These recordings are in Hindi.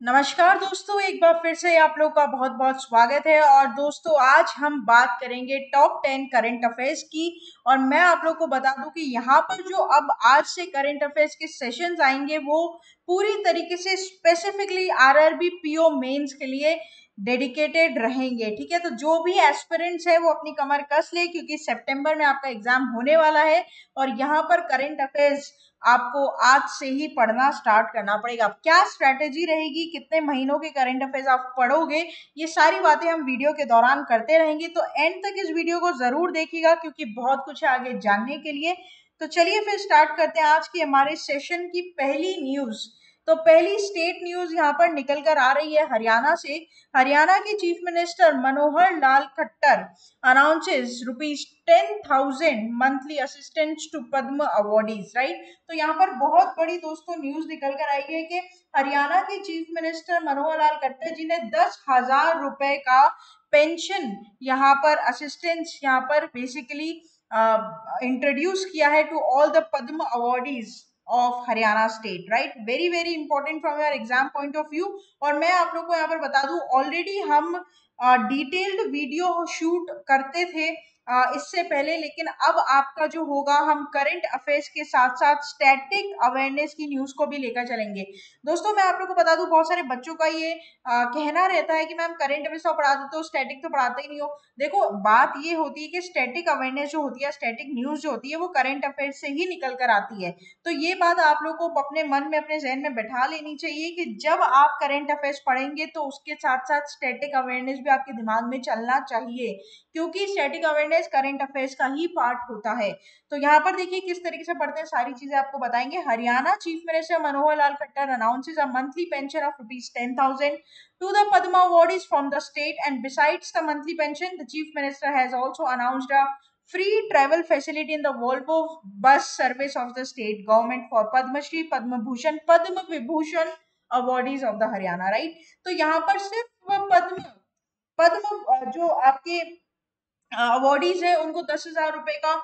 नमस्कार दोस्तों, एक बार फिर से आप लोग का बहुत बहुत स्वागत है। और दोस्तों, आज हम बात करेंगे टॉप 10 करंट अफेयर्स की। और मैं आप लोग को बता दूं कि यहाँ पर जो अब आज से करंट अफेयर्स के सेशंस आएंगे वो पूरी तरीके से स्पेसिफिकली आरआरबी पीओ मेंस के लिए डेडिकेटेड रहेंगे। ठीक है, तो जो भी एस्पिरेंट्स है वो अपनी कमर कस ले, क्योंकि सितंबर में आपका एग्जाम होने वाला है। और यहाँ पर करंट अफेयर्स आपको आज से ही पढ़ना स्टार्ट करना पड़ेगा। क्या स्ट्रैटेजी रहेगी, कितने महीनों के करंट अफेयर्स आप पढ़ोगे, ये सारी बातें हम वीडियो के दौरान करते रहेंगे। तो एंड तक इस वीडियो को जरूर देखिएगा, क्योंकि बहुत कुछ है आगे जानने के लिए। तो चलिए फिर स्टार्ट करते हैं आज की हमारे सेशन की पहली न्यूज। तो पहली स्टेट न्यूज यहाँ पर निकल कर आ रही है हरियाणा से। हरियाणा के chief minister Manohar Lal Khattar announces ₹10,000 monthly assistance to Padma awardees. Right, तो यहाँ पर बहुत बड़ी दोस्तों न्यूज निकल कर आई है कि हरियाणा के चीफ मिनिस्टर मनोहर लाल खट्टर जी ने 10,000 रुपए का पेंशन यहाँ पर असिस्टेंस यहाँ पर बेसिकली इंट्रोड्यूस किया है to all the Padma awardees of Haryana state. Right, very very important from your exam point of view. और मैं आप लोग को यहाँ पर बता दूं, ऑलरेडी हम डिटेल्ड वीडियो शूट करते थे इससे पहले, लेकिन अब आपका जो होगा, हम करंट अफेयर्स के साथ साथ स्टैटिक अवेयरनेस की न्यूज को भी लेकर चलेंगे। दोस्तों, मैं आप लोग को बता दूं, बहुत सारे बच्चों का ये कहना रहता है कि मैम करंट अफेयर्स तो पढ़ा देते हो, स्टैटिक तो पढ़ाते ही नहीं हो। देखो, बात ये होती है कि स्टैटिक अवेयरनेस जो होती है, स्टैटिक न्यूज जो होती है, वो करंट अफेयर्स से ही निकल कर आती है। तो ये बात आप लोग को अपने मन में, अपने जहन में बैठा लेनी चाहिए कि जब आप करंट अफेयर्स पढ़ेंगे तो उसके साथ साथ स्टैटिक अवेयरनेस भी आपके दिमाग में चलना चाहिए, क्योंकि स्टैटिक अवेयरनेस करंट अफेयर्स का ही पार्ट होता है। तो यहाँ पर देखिए किस तरीके से पढ़ते हैं, सारी चीजें आपको बताएंगे। Haryana chief minister Manohar Lal Khattar announces a monthly pension of ₹10,000 to the Padma awardees from the state, and besides the monthly pension, the chief minister has also announced a free travel facility in the Volvo bus service of the state government for Padma Shri, Padma Bhushan, Padma Vibhushan awardees of the Haryana। Right, तो यहाँ पर सिर्फ पद्म पद्म जो आपके अवार्डीज है उनको 10,000 रुपए का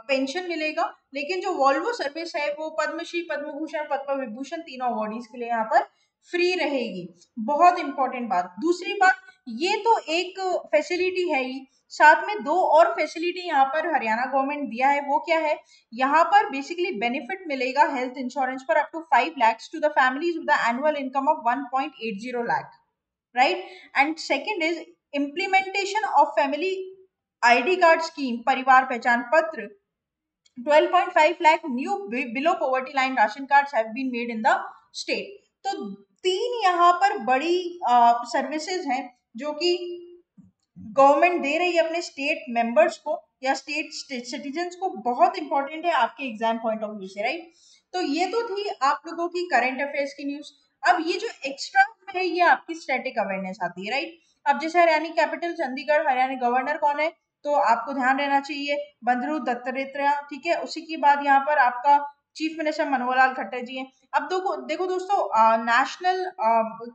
पेंशन मिलेगा। लेकिन जो वॉल्वो सर्विस है वो पद्मश्री, पद्म भूषण, पद्म विभूषण तीनों अवार्डीज के लिए यहाँ पर फ्री रहेगी। बहुत इंपॉर्टेंट बात। दूसरी बात, ये तो एक फैसिलिटी है ही, साथ में दो और फैसिलिटी यहाँ पर हरियाणा गवर्नमेंट दिया है। वो क्या है, यहाँ पर बेसिकली बेनिफिट मिलेगा हेल्थ इंश्योरेंस पर up to 5 lakhs to the families with annual income of 1.80 lakh। Right, and second is implementation of family ID card scheme, Parivar Pehchan Patra. 12.5 lakh new below poverty line ration cards have been made in the state. तो तीन यहाँ पर बड़ी सर्विसेज हैं जो कि गवर्नमेंट दे रही है अपने स्टेट मेंबर्स को या स्टेट सिटीजन्स को। बहुत इंपॉर्टेंट है आपके एग्जाम पॉइंट ऑफ व्यू से। राइट, तो ये तो थी आप लोगों की करंट अफेयर्स की न्यूज। अब ये जो एक्स्ट्रा है ये आपकी स्टैटिक अवेयरनेस आती है। राइट, अब जैसे हरियाणा कैपिटल चंडीगढ़, हरियाणा गवर्नर कौन है, तो आपको ध्यान रहना चाहिए बंदरू दत्तात्रेय। ठीक है, उसी की बाद यहाँ पर आपका चीफ मिनिस्टर मनोहर लाल खट्टर जी हैं। अब देखो देखो दोस्तों, नेशनल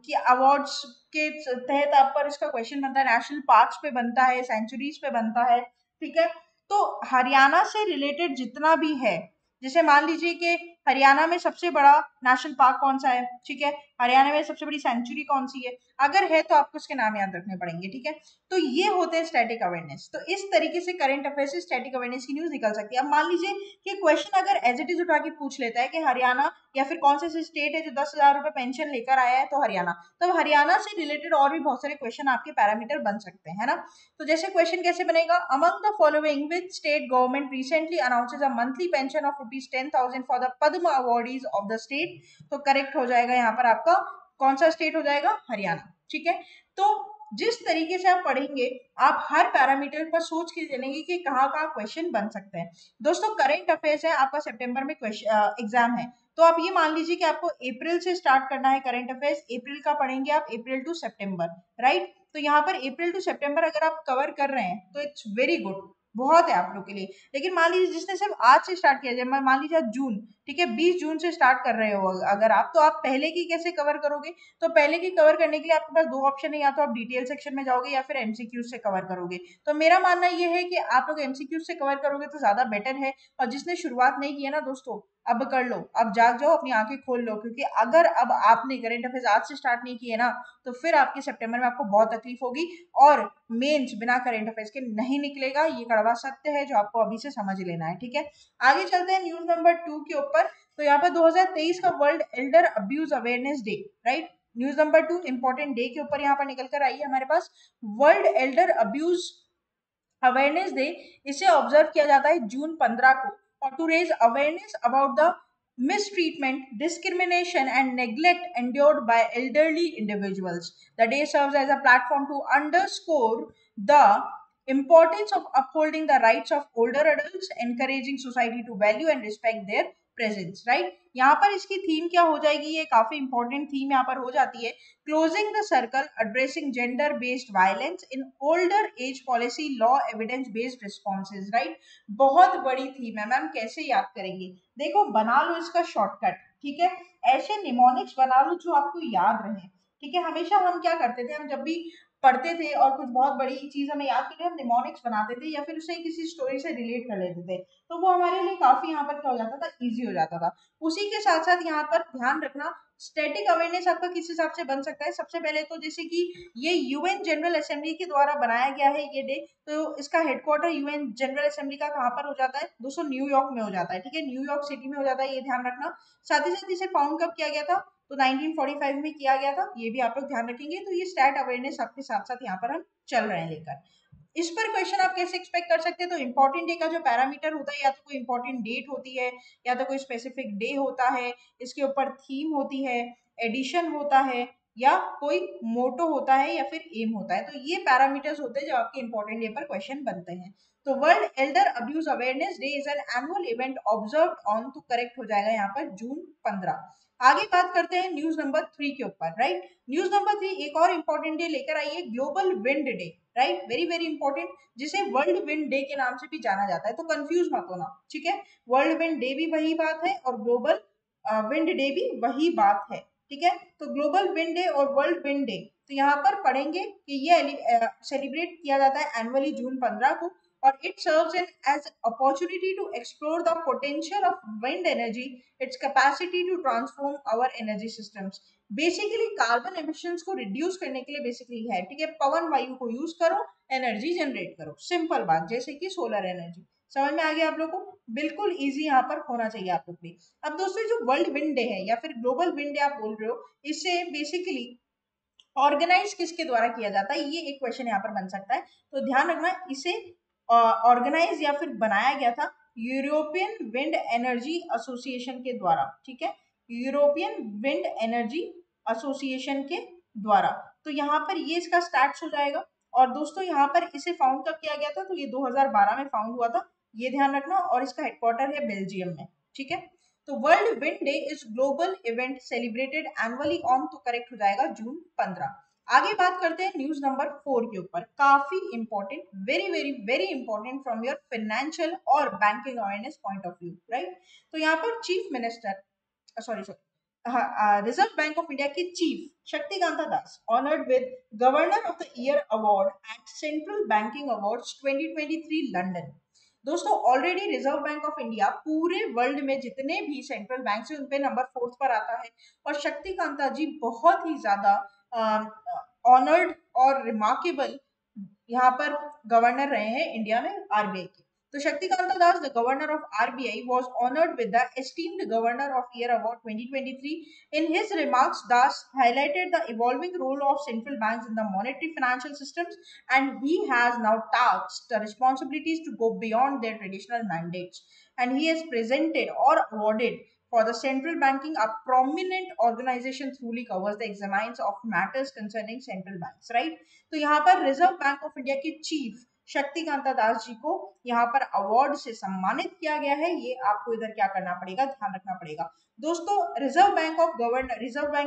की अवार्ड्स के तहत आप पर इसका क्वेश्चन बनता है, नेशनल पार्क्स पे बनता है, सेंचुरीज पे बनता है। ठीक है, तो हरियाणा से रिलेटेड जितना भी है, जैसे मान लीजिए कि हरियाणा में सबसे बड़ा नेशनल पार्क कौन सा है, ठीक है, हरियाणा में सबसे बड़ी सेंचुरी कौन सी है, अगर है तो आपको उसके नाम याद रखने पड़ेंगे। ठीक है, तो ये होते हैं स्टैटिक अवेयरनेस। तो इस तरीके से करंट अफेयर से स्टैटिक अवेयरनेस की न्यूज निकल सकती है। अब मान लीजिए कि क्वेश्चन अगर एज इट इज उठा के पूछ लेता है कि हरियाणा या फिर कौन से स्टेट है जो 10,000 रुपए पेंशन लेकर आया है, तो हरियाणा। तो हरियाणा से रिलेटेड और भी बहुत सारे क्वेश्चन आपके पैरामीटर बन सकते हैं, है ना। तो जैसे क्वेश्चन कैसे बनेगा, among the following which state government recently announces a monthly pension of ₹10,000 for the Padma awardees of the state. तो करेक्ट हो जाएगा यहाँ पर आपका कौन सा स्टेट हो जाएगा, हरियाणा। ठीक है, तो जिस तरीके से आप पढ़ेंगे आप हर पैरामीटर पर सोच के चलेंगे कि कहाँ कहाँ क्वेश्चन बन सकते हैं। दोस्तों, करंट अफेयर्स है, आपका सितंबर में एग्जाम है, तो आप ये मान लीजिए कि आपको अप्रैल से स्टार्ट करना है करंट अफेयर्स। अप्रैल का पढ़ेंगे आप, अप्रैल टू सितंबर। राइट, तो यहाँ पर अप्रैल टू सितंबर अगर आप कवर कर रहे हैं तो इट्स वेरी गुड, बहुत है आप लोग के लिए। लेकिन मान लीजिए जिसने सिर्फ आज से स्टार्ट किया जाए, मान लीजिए आज जून, ठीक है, 20 जून से स्टार्ट कर रहे हो अगर आप, तो आप पहले की कैसे कवर करोगे? तो पहले की कवर करने के लिए आपके पास दो ऑप्शन है, या तो आप डिटेल सेक्शन में जाओगे या फिर एमसीक्यू से कवर करोगे। तो मेरा मानना ये है कि आप लोग एमसीक्यू से कवर करोगे तो ज्यादा बेटर है। और जिसने शुरुआत नहीं की है ना दोस्तों, अब कर लो, अब जाग जाओ, अपनी आंखें खोल लो, क्योंकि अगर अब आपने करेंट अफेयर्स आज से स्टार्ट नहीं किए ना, तो फिर आपके सितंबर में आपको बहुत तकलीफ होगी, और मेंस बिना करेंट अफेयर्स के नहीं निकलेगा। ये कड़वा सत्य है जो आपको अभी से समझ लेना है, ठीक है। आगे चलते हैं न्यूज नंबर 2 के ऊपर। तो यहाँ पर 2023 का world elder abuse awareness day, right. News number 2 important day के ऊपर यहाँ पर निकल कर आई है हमारे पास, world elder abuse awareness day. इसे ऑब्जर्व किया जाता है जून 15 को, और to raise awareness about the mistreatment, discrimination, and neglect endured by elderly individuals. The day serves as a platform to underscore the importance of upholding the rights of older adults, encouraging society to value and respect their presence. Right? यहाँ पर इसकी थीम क्या हो जाएगी? ये काफी इंपॉर्टेंट थीम यहाँ पर हो जाती है, closing the circle, addressing gender based violence in older age policy, law, evidence based responses. Right, बहुत बड़ी थीम है मैम, कैसे याद करेंगे? देखो, बना लो इसका शॉर्टकट, ठीक है, ऐसे निमोनिक्स बना लो जो आपको याद रहे, ठीक है। हमेशा हम क्या करते थे, हम जब भी पढ़ते थे और कुछ बहुत बड़ी चीज हमें याद के लिए हम निमोनिक्स बनाते थे, या फिर उसे किसी स्टोरी से रिलेट कर लेते थे, तो वो हमारे लिए काफी यहाँ पर क्या हो जाता था, इजी हो जाता था। उसी के साथ साथ यहाँ पर ध्यान रखना, स्टैटिक अवेयरनेस आपका किस हिसाब से बन सकता है? सबसे पहले तो जैसे कि ये यूएन जनरल असेंबली के द्वारा बनाया गया है ये डे, तो इसका हेडक्वार्टर यूएन जनरल असेंबली का कहाँ पर हो जाता है दोस्तों? न्यूयॉर्क में हो जाता है, ठीक है, न्यूयॉर्क सिटी में हो जाता है, ये ध्यान रखना। साथ ही साथ इसे फाउंड कब किया गया था? तो 1945 में किया गया था, ये भी आप लोग ध्यान रखेंगे। तो ये स्टैट अवेयरनेस आपके साथ साथ यहाँ पर हम चल रहे हैं लेकर। इस पर क्वेश्चन आप कैसे एक्सपेक्ट कर सकते हैं? तो इंपॉर्टेंट डे का जो पैरामीटर होता है, या तो कोई इंपॉर्टेंट डेट होती है, या तो कोई स्पेसिफिक डे होता है, इसके ऊपर थीम होती है, एडिशन होता है, या कोई मोटो होता है, या फिर एम होता है। तो ये पैरामीटर्स होते हैं जो आपके इंपॉर्टेंट डे पर क्वेश्चन बनते हैं। तो world elder abuse awareness day is an annual event observe on, तो करेक्ट हो जाएगा यहाँ पर जून 15। आगे बात करते हैं न्यूज नंबर 3 के ऊपर, राइट। न्यूज नंबर 3 एक और इंपॉर्टेंट डे लेकर आई है, global wind day, right, very very important, जिसे वर्ल्ड विंड डे के नाम से भी जाना जाता है, तो कंफ्यूज मत होना, ठीक है। वर्ल्ड विंड डे भी वही बात है और ग्लोबल विंड डे भी वही बात है, ठीक है। तो ग्लोबल विंड डे और वर्ल्ड विंड डे, तो यहाँ पर पढ़ेंगे कि ये सेलिब्रेट किया जाता है एनुअली जून 15 को, और it serves in as opportunity to explore the potential of wind energy, its capacity to transform our energy systems. Basically carbon emissions को रिड्यूस करने के लिए बेसिकली है, ठीक है, पवन वायु को यूज करो, एनर्जी जनरेट करो, सिंपल बात, जैसे कि सोलर एनर्जी। समझ में आ गया आप लोगों को? बिल्कुल इजी यहाँ पर होना चाहिए आप लोग भी। अब दोस्तों, जो वर्ल्ड विंड डे है या फिर ग्लोबल विंड डे आप बोल रहे हो, इसे बेसिकली ऑर्गेनाइज किसके द्वारा किया जाता है, ये एक क्वेश्चन यहाँ पर बन सकता है। तो ध्यान रखना, इसे ऑर्गेनाइज या फिर बनाया गया था यूरोपियन विंड एनर्जी एसोसिएशन के द्वारा, ठीक है, यूरोपियन विंड एनर्जी एसोसिएशन के द्वारा। तो यहाँ पर ये इसका स्टार्ट हो जाएगा। और दोस्तों, यहाँ पर इसे फाउंड कब किया गया था? तो ये 2012 में फाउंड हुआ था, ये ध्यान रखना, और इसका हेडक्वार्टर है बेल्जियम में, ठीक है। तो world wind day is global event celebrated annually on, तो करेक्ट हो जाएगा जून 15। आगे बात करते हैं न्यूज नंबर 4 के ऊपर, काफी important, very very very important from your financial और banking awareness point of view, right. तो यहाँ पर chief minister, sorry sorry, reserve bank of India के chief Shaktikanta Das honoured with governor of the year award at central banking awards 2023 London. दोस्तों, already reserve bank of India पूरे वर्ल्ड में जितने भी सेंट्रल बैंक है उनपे नंबर 4 पर आता है, और शक्तिकांता जी बहुत ही ज्यादा ऑनर्ड और रिमार्केबल यहाँ पर गवर्नर रहे हैं इंडिया में आरबीआई के। तो Shaktikanta Das, the governor of RBI, was honored with the esteemed governor of year award 2023. In his remarks, Das highlighted the evolving role of central banks in the monetary financial systems, and he has now tasked the responsibilities to go beyond their traditional mandates, and he has presented or awarded for the central banking, a prominent organization truly covers the examines of matters concerning central banks, right? तो यहाँ पर रिजर्व बैंक ऑफ इंडिया के चीफ शक्तिकांता दास जी को यहाँ पर अवार्ड से सम्मानित किया गया है। ये आपको इधर क्या करना पड़ेगा, ध्यान रखना पड़ेगा। दोस्तों रिजर्व बैंक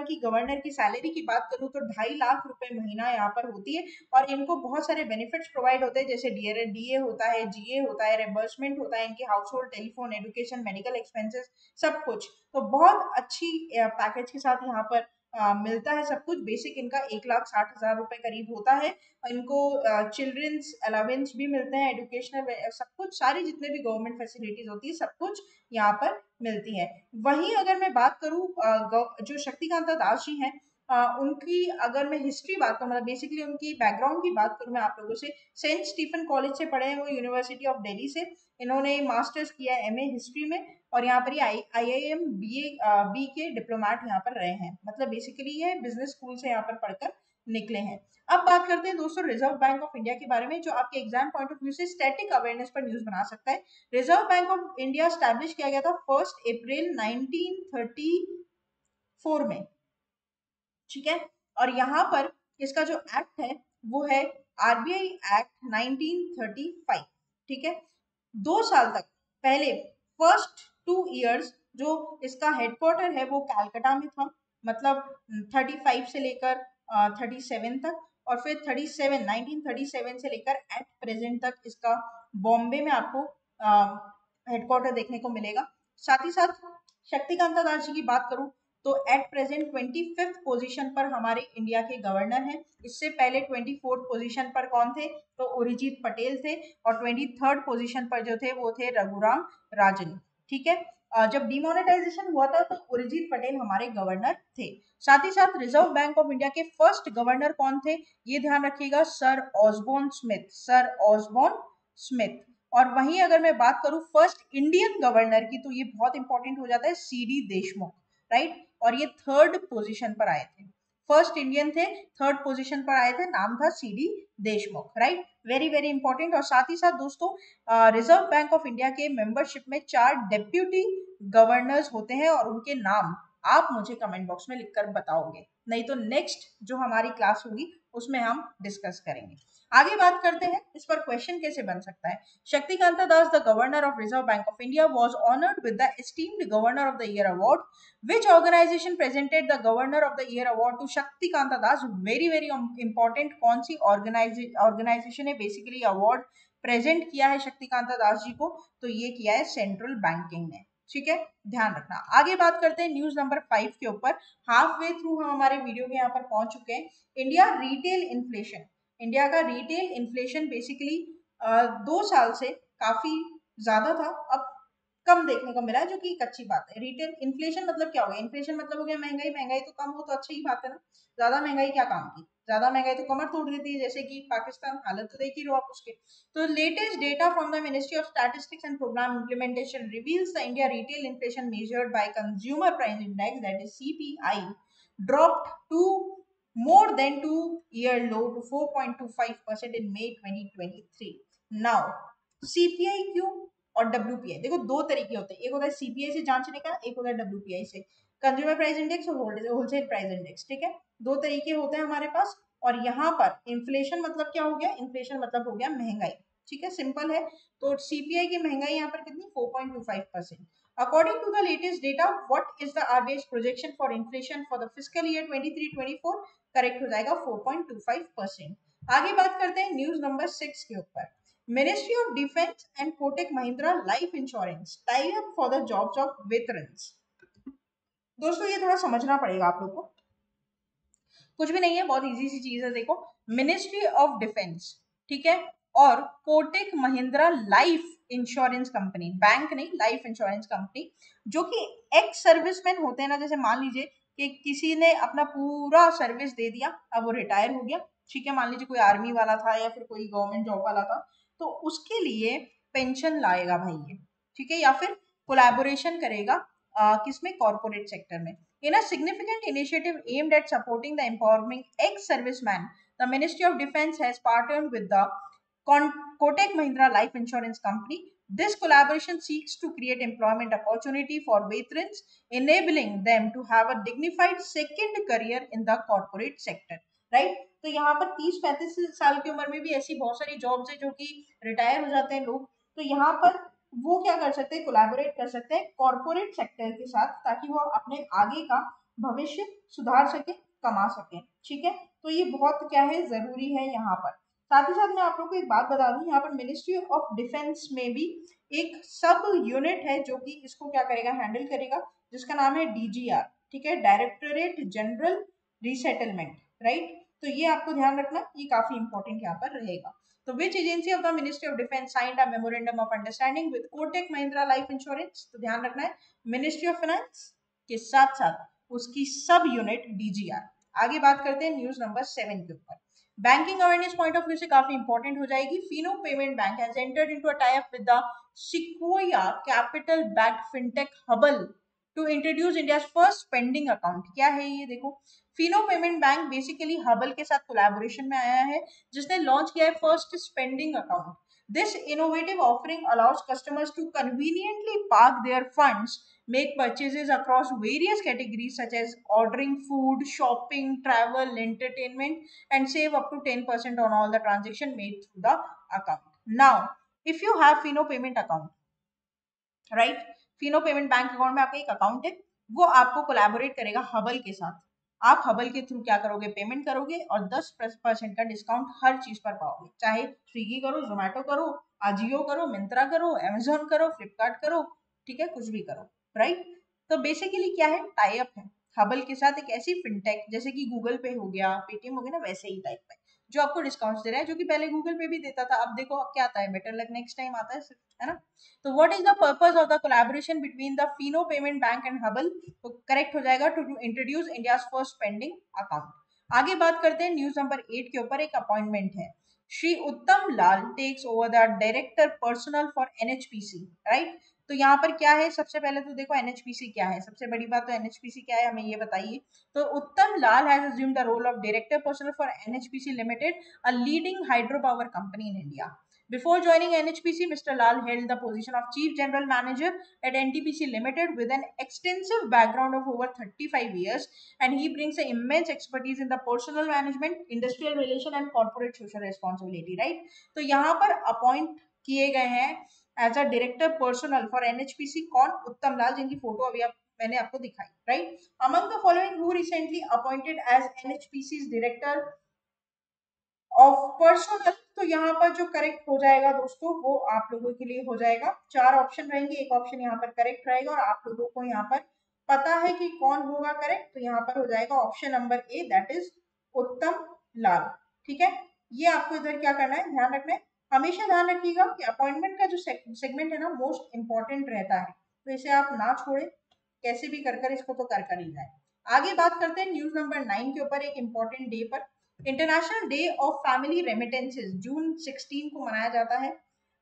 की गवर्नर की सैलरी की बात करूं तो 2.5 लाख रुपए महीना यहाँ पर होती है और इनको बहुत सारे बेनिफिट्स प्रोवाइड होते हैं, जैसे डीए होता है, जीए होता है, रिम्बर्समेंट होता है, इनके house hold telephone, education, medical expenses, सब कुछ। तो बहुत अच्छी पैकेज के साथ यहाँ पर मिलता है सब कुछ। बेसिक इनका 1,60,000 रुपए करीब होता है। इनको चिल्ड्रंस अलावेंस भी मिलते हैं, एजुकेशनल, सब कुछ, सारी जितने भी गवर्नमेंट फैसिलिटीज होती है सब कुछ यहाँ पर मिलती है। वहीं अगर मैं बात करूँ जो शक्तिकांता दास जी हैं, उनकी अगर मैं हिस्ट्री बात करूँ, मतलब बेसिकली उनकी बैकग्राउंड की बात करूँ मैं आप लोगों से, सेंट स्टीफन कॉलेज से पढ़े हैं वो, यूनिवर्सिटी ऑफ दिल्ली से। इन्होंने मास्टर्स किया है एमए हिस्ट्री में और यहाँ पर ये IIM बी के डिप्लोमेट यहाँ पर रहे हैं। मतलब बेसिकली ये बिजनेस स्कूल से यहाँ पर पढ़कर निकले हैं। अब बात करते हैं दोस्तों रिजर्व बैंक ऑफ इंडिया के बारे में, जो आपके एग्जाम पॉइंट ऑफ व्यू से स्टैटिक अवेयरनेस पर न्यूज बना सकता है। Reserve bank of India establish किया गया था 1 अप्रैल 1934 में, ठीक है। और यहाँ पर इसका जो एक्ट है वो है RBI एक्ट 1935, ठीक है। 2 साल तक पहले फर्स्ट 2 इयर्स जो इसका हेडक्वार्टर है वो कलकत्ता में था, मतलब 35 से लेकर 37 तक, और फिर 1937 से लेकर एट प्रेजेंट तक इसका बॉम्बे में आपको हेडक्वार्टर देखने को मिलेगा। साथ ही साथ शक्तिकांता दास जी की बात करूं तो एट प्रेजेंट 25th पोजीशन पर हमारे इंडिया के गवर्नर हैं। इससे पहले 24th पोजीशन पर कौन थे, तो उर्जित पटेल थे, और 23rd पोजीशन पर जो थे वो थे रघुराम राजन, ठीक है। जब डिमोनेटाइजेशन हुआ था तो उर्जित पटेल हमारे गवर्नर थे। साथ ही साथ रिजर्व बैंक ऑफ इंडिया के फर्स्ट गवर्नर कौन थे, ये ध्यान रखिएगा, sir Osborne Smith, sir Osborne Smith. और वहीं अगर मैं बात करूं फर्स्ट इंडियन गवर्नर की, तो ये बहुत इंपॉर्टेंट हो जाता है, CD देशमुख, राइट। और ये 3rd पोजीशन पर आए थे, फर्स्ट इंडियन थे, 3rd पोजीशन पर आए थे, नाम था CD Deshmukh, right. Very very important. और साथ ही साथ दोस्तों रिजर्व बैंक ऑफ इंडिया के मेंबरशिप में 4 डेप्यूटी गवर्नर्स होते हैं और उनके नाम आप मुझे कमेंट बॉक्स में लिखकर बताओगे, नहीं तो नेक्स्ट जो हमारी क्लास होगी उसमें हम डिस्कस करेंगे। आगे बात करते हैं इस पर क्वेश्चन कैसे बन सकता है। Shaktikanta Das the governor of reserve bank of India was honoured with the esteemed governor of the year award. Which organization presented the Governor of the Year award to Shaktikanta Das? Very very important, कौन सी ऑर्गेनाइजेशन है बेसिकली अवार्ड प्रेजेंट किया है शक्तिकांता दास जी को, तो ये किया है सेंट्रल बैंकिंग ने, ठीक है, ध्यान रखना। आगे बात करते हैं न्यूज नंबर 5 के ऊपर। हाफ वे थ्रू हम हमारे वीडियो के यहाँ पर पहुंच चुके हैं। इंडिया रिटेल इन्फ्लेशन, इंडिया का रिटेल इन्फ्लेशन बेसिकली 2 साल से काफी ज्यादा था, अब कम देखने को मिला है, जो कि एक अच्छी बात है। रिटेल इन्फ्लेशन मतलब क्या हो गया, इन्फ्लेशन मतलब हो गया महंगाई, महंगाई तो कम हो तो अच्छी ही बात है ना। ज्यादा महंगाई क्या काम की, ज्यादा महंगाई तो कमर तोड़ देती है, जैसे कि पाकिस्तान, हालत तो देख ही रहो आप उसके। तो latest data from the ministry of statistics and programme implementation reveals the India retail inflation measured by consumer price index, that is CPI, dropped to more than 2-year low to 4.25% in May 2023. Now CPI क्यों और WPI, देखो दो तरीके होते हैं, एक होता है CPI से जांचने का, एक होता है WPI से, कंज्यूमर प्राइस इंडेक्स और होलसेल प्राइस इंडेक्स, ठीक है, दो तरीके होते हैं हमारे पास। और यहाँ पर इन्फ्लेशन मतलब क्या हो गया, इन्फ्लेशन मतलब हो गया महंगाई, ठीक है, सिंपल है। तो CPI की महंगाई यहाँ पर कितनी, 4.25%। According to the latest data, what is the RBI's projection for inflation for the fiscal year 23-24, correct हो जाएगा 4.25%। आगे बात करते हैं न्यूज नंबर 6 के ऊपर। Ministry of Defense and Kotak Mahindra Life Insurance tie up for the jobs of veterans। दोस्तों ये थोड़ा समझना पड़ेगा आप लोग को, कुछ भी नहीं है, बहुत इजी सी चीज है। देखो, मिनिस्ट्री ऑफ डिफेंस, ठीक है, और Kotak Mahindra life insurance company, bank नहीं, लाइफ इंश्योरेंस कंपनी, जो कि एक्स सर्विसमैन होते हैं ना, जैसे मान लीजिए कि किसी ने अपना पूरा सर्विस दे दिया, अब वो रिटायर हो गया, ठीक है, मान लीजिए कोई आर्मी वाला था या फिर कोई गवर्नमेंट जॉब वाला था, तो उसके लिए पेंशन लाएगा भाई ये, ठीक है, या फिर कोलैबोरेशन करेगा किसमें, कॉर्पोरेट सेक्टर में। In a significant initiative aimed at supporting the empowering ex-serviceman, the Ministry of Defense has partnered with the Kotak Mahindra Life Insurance Company. This collaboration seeks to create employment opportunity for veterans, enabling them to have a dignified second career in the corporate sector. Right. तो यहाँ पर 30-35 साल की उम्र में भी ऐसी बहुत सारी जॉब्स है जो कि रिटायर हो जाते हैं लोग, तो यहाँ पर वो क्या कर सकते हैं, कोलैबोरेट कर सकते हैं कॉर्पोरेट सेक्टर के साथ, ताकि वो अपने आगे का भविष्य सुधार सके, कमा सके। ठीक है, तो ये बहुत क्या है, जरूरी है यहाँ पर। साथ ही साथ मैं आप लोग को एक बात बता दूं, यहाँ पर मिनिस्ट्री ऑफ डिफेंस में भी एक सब यूनिट है जो कि इसको क्या करेगा, हैंडल करेगा, जिसका नाम है डीजीआर। ठीक है, डायरेक्टोरेट जनरल रीसेटलमेंट, राइट। तो ये आपको ध्यान रखना, ये काफी इंपॉर्टेंट यहाँ पर रहेगा। तो which agency of the ministry of defence signed a memorandum of understanding with Kotak Mahindra life insurance? तो ध्यान रखना है, मिनिस्ट्री ऑफ फाइनेंस के साथ साथ उसकी सब यूनिट डीजीआर। आगे बात करते हैं न्यूज नंबर 7 के ऊपर। Banking awareness point of view से काफी इंपॉर्टेंट हो जाएगी। Fino payment bank has entered into a tie up with the Sequoia capital backed fintech Hubble to introduce India first spending account. क्या है ये, देखो, Fino payment bank basically Hubble के साथ कोलैबोरेशन में आया है, जिसने लॉन्च किया है first spending account. This innovative offering allows customers to conveniently park their funds, make purchases across various categories such as ordering food, shopping, travel, entertainment, and save up to 10% on all the transaction made through the account. Now, if you have Fino payment account, right, Fino payment bank account में आपका एक अकाउंट है, वो आपको कोलैबोरेट करेगा हबल के साथ। आप हबल के थ्रू क्या करोगे, पेमेंट करोगे और 10% का डिस्काउंट हर चीज पर पाओगे, चाहे स्विगी करो, जोमेटो करो, अजियो करो, मिंत्रा करो, अमेजोन करो, फ्लिपकार्ट करो, ठीक है, कुछ भी करो, राइट। तो बेसिकली क्या है, टाई अप है हबल के साथ एक ऐसी फिनटेक, जैसे कि गूगल पे हो गया, पेटीएम हो गया ना, वैसे ही टाइप में, जो आपको डिस्काउंट दे रहा है, जो कि पहले गूगल पे भी देता था, अब देखो अब क्या आता है, बेटर लक नेक्स्ट टाइम आता है ना। तो what is the purpose of the collaboration between the Fino payment bank and Hubble? तो करेक्ट हो जाएगा, to introduce India first pending account. आगे बात करते हैं न्यूज नंबर 8 के ऊपर। एक अपॉइंटमेंट है, Shri Uttam Lal takes over the director personal for NHPC, right. तो यहाँ पर क्या है, सबसे पहले तो देखो एनएचपीसी क्या है, सबसे बड़ी बात तो एनएचपीसी क्या है हमें ये बताइए। तो उत्तम लाल has assumed the role of director personal for NHPC Limited, a leading hydropower company in India. Before joining NHPC, Mr. Lal held the position of Chief General Manager at NTPC Limited with an extensive background of over 35 years, and he brings an immense expertise in the personal management, industrial relation, and corporate social responsibility. Right? तो यहाँ पर अपॉइंट किए गए हैं as a director personal for NHPC, कौन, उत्तम लाल, जिनकी फोटो अभी मैंने आपको दिखाई, right. Among the following who recently appointed as NHPC director of personal? तो यहाँ पर जो करेक्ट हो जाएगा दोस्तों, वो आप लोगों के लिए हो जाएगा, 4 ऑप्शन रहेंगे, एक ऑप्शन यहाँ पर करेक्ट रहेगा, और आप लोगों को यहाँ पर पता है कि कौन होगा करेक्ट, तो यहाँ पर हो जाएगा option number A, that is उत्तम लाल। ठीक है, ये आपको इधर क्या करना है, ध्यान रखना है। हमेशा ध्यान रखिएगा कि अपॉइंटमेंट का जो सेगमेंट है ना, मोस्ट इंपॉर्टेंट रहता है, तो इसे आप ना छोड़े, कैसे भी कर इसको तो कर ही जाए। आगे बात करते हैं न्यूज नंबर 9 के ऊपर, एक इंपॉर्टेंट डे पर, international day of family remittances June 16 को मनाया जाता है।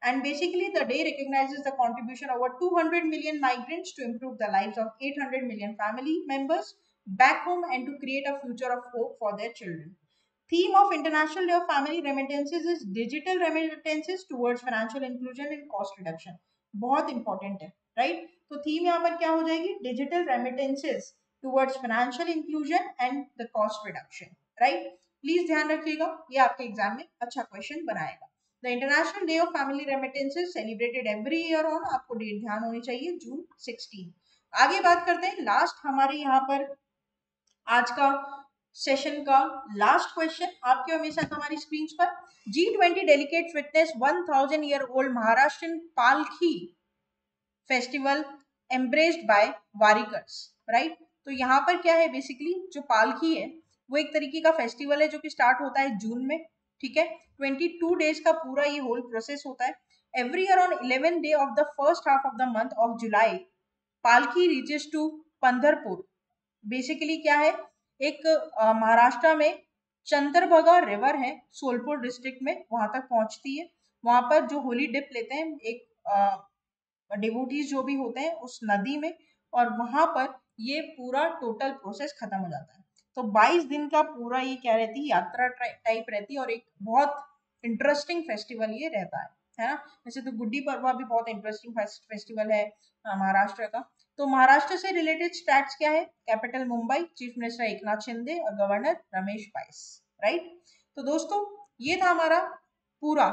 And basically, the day recognizes the contribution of over 200 million migrants to improve the lives of 800 million family members back home and to create a future of hope for their children. Theme of International Day of Family Remittances is digital remittances towards financial inclusion and cost reduction. बहुत इंपॉर्टेंट है, राइट। तो थीम यहाँ पर क्या हो जाएगी, digital remittances towards financial inclusion and the cost reduction, right. Please ध्यान रखिएगा, ये आपके एग्जाम में अच्छा क्वेश्चन बनाएगा। The international day of family remittances celebrated every year on, आपको डेट ध्यान होनी चाहिए, जून 16। आगे बात करते हैं लास्ट हमारे यहाँ पर आज का सेशन का लास्ट क्वेश्चन, आपके हमेशा हमारी स्क्रीन पर। G20 delegates witness 1000-year-old Maharashtrian Palki festival embraced by Warkaris, right. तो यहाँ पर क्या है, बेसिकली जो पालकी है वो एक तरीके का फेस्टिवल है जो कि स्टार्ट होता है जून में, ठीक है। 22 डेज का पूरा ये होल प्रोसेस होता है। Every year on 11 day of the first half of the month of July, पालकी रीचेस टू पंधरपुर। बेसिकली क्या है, एक महाराष्ट्र में चंद्रभागा रिवर है सोलपुर डिस्ट्रिक्ट में, वहां तक पहुंचती है। वहां पर जो होली डिप लेते हैं एक डिवोटीज जो भी होते हैं उस नदी में, और वहां पर ये पूरा टोटल प्रोसेस खत्म हो जाता है। तो 22 दिन का पूरा ये क्या रहती है, यात्रा टाइप रहती है, और एक बहुत इंटरेस्टिंग फेस्टिवल ये रहता है ना। वैसे तो गुड्डी पड़वा भी बहुत इंटरेस्टिंग फेस्टिवल है महाराष्ट्र का। तो महाराष्ट्र से रिलेटेड स्टैट्स क्या है, capital Mumbai, chief minister Eknath Shinde और गवर्नर रमेश बाइस। राइट। तो दोस्तों ये था हमारा पूरा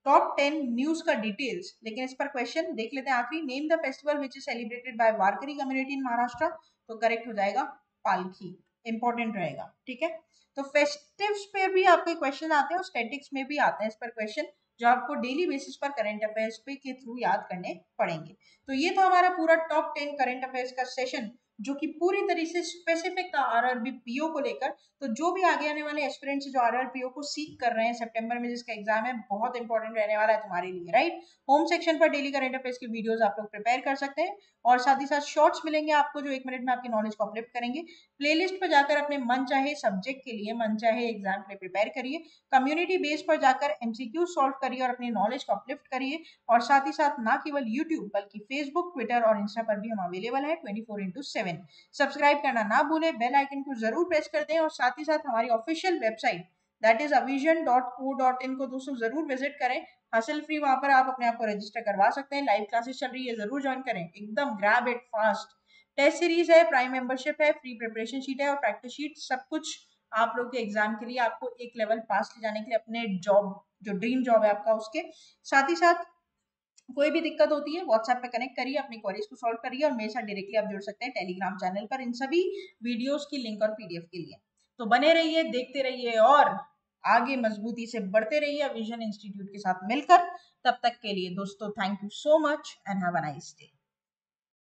टॉप 10 न्यूज का डिटेल्स। लेकिन इस पर क्वेश्चन देख लेते हैं आखिरी। Name the festival which is celebrated by Warkari community in Maharashtra. तो करेक्ट हो जाएगा पालकी, इंपॉर्टेंट रहेगा, ठीक है। तो फेस्टिव्स पे भी आपके क्वेश्चन आते हैं और स्टैटिक्स में भी आते हैं इस पर क्वेश्चन, जो आपको डेली बेसिस पर करंट अफेयर्स पे के थ्रू याद करने पड़ेंगे। तो ये था हमारा पूरा टॉप 10 करंट अफेयर्स का सेशन, जो कि पूरी तरीके से स्पेसिफिक था आरआरबी पीओ को लेकर। तो जो भी आगे आने वाले एस्पिरेंट्स जो आरआरपीओ को सीख कर रहे हैं सितंबर में जिसका एग्जाम है, बहुत इंपॉर्टेंट रहने वाला है तुम्हारे लिए, राइट। होम सेक्शन पर डेली करंट अफेयर्स की वीडियोस आप लोग प्रिपेयर कर सकते हैं, और साथ ही साथ शॉर्ट्स मिलेंगे आपको जो 1 मिनट में आपकी नॉलेज को अपलिफ्ट करेंगे। प्लेलिस्ट पर जाकर अपने मन चाहे सब्जेक्ट के लिए, मन चाहे एग्जाम के लिए प्रिपेयर करिए। कम्युनिटी बेस पर जाकर एमसीक्यू सॉल्व करिए और अपनी नॉलेज को अपलिफ्ट करिए। और साथ ही साथ ना केवल यूट्यूब बल्कि फेसबुक, ट्विटर और इंस्टा पर भी हम अवेलेबल है 24/7। सब्सक्राइब करना ना भूलें, बेल आइकन को जरूर प्रेस कर दें, और साथ ही साथ हमारी official website that is avision.co.in को दोस्तों जरूर विजिट करें। हासिल फ्री, वहां पर आप अपने आप को रजिस्टर करवा सकते हैं। लाइव क्लासेस चल रही है, जरूर ज्वाइन करें, एकदम grab it fast. Test series है, प्राइम मेंबरशिप है, फ्री प्रिपरेशन शीट है और प्रैक्टिस शीट, सब कुछ आप लोग के एग्जाम के लिए, आपको एक लेवल पास ले जाने के लिए, अपने जॉब जो ड्रीम जॉब है आपका उसके। साथ ही साथ कोई भी दिक्कत होती है व्हाट्सएप पे कनेक्ट करिए, अपनी क्वेरीज को सॉल्व करिए, और मेरे साथ डायरेक्टली आप जुड़ सकते हैं टेलीग्राम चैनल पर इन सभी वीडियोस की लिंक और पीडीएफ के लिए। तो बने रहिए, देखते रहिए और आगे मजबूती से बढ़ते रहिए विजन इंस्टीट्यूट के साथ मिलकर। तब तक के लिए दोस्तों thank you so much and have a nice day.